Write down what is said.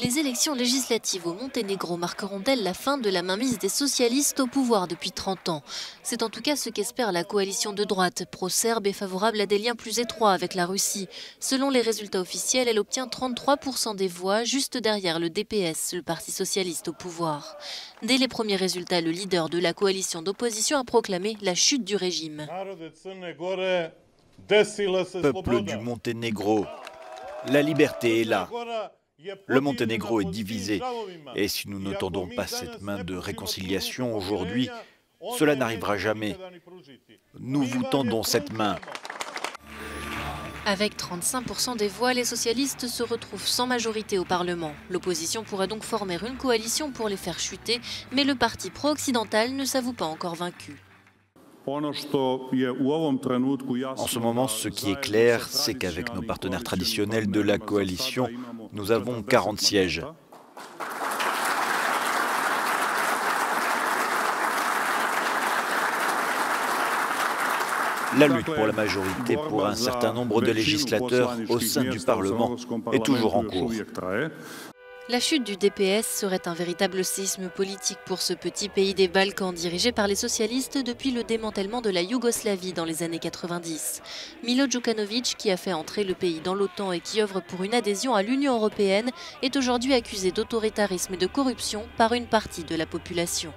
Les élections législatives au Monténégro marqueront-elles la fin de la mainmise des socialistes au pouvoir depuis 30 ans? C'est en tout cas ce qu'espère la coalition de droite, pro-serbe et favorable à des liens plus étroits avec la Russie. Selon les résultats officiels, elle obtient 33% des voix, juste derrière le DPS, le parti socialiste au pouvoir. Dès les premiers résultats, le leader de la coalition d'opposition a proclamé la chute du régime. Peuple du Monténégro, la liberté est là. Le Monténégro est divisé, et si nous ne tendons pas cette main de réconciliation aujourd'hui, cela n'arrivera jamais. Nous vous tendons cette main. Avec 35% des voix, les socialistes se retrouvent sans majorité au Parlement. L'opposition pourrait donc former une coalition pour les faire chuter, mais le parti pro-occidental ne s'avoue pas encore vaincu. En ce moment, ce qui est clair, c'est qu'avec nos partenaires traditionnels de la coalition, nous avons 40 sièges. La lutte pour la majorité pour un certain nombre de législateurs au sein du Parlement est toujours en cours. La chute du DPS serait un véritable séisme politique pour ce petit pays des Balkans dirigé par les socialistes depuis le démantèlement de la Yougoslavie dans les années 90. Milo Djukanovic, qui a fait entrer le pays dans l'OTAN et qui œuvre pour une adhésion à l'Union européenne, est aujourd'hui accusé d'autoritarisme et de corruption par une partie de la population.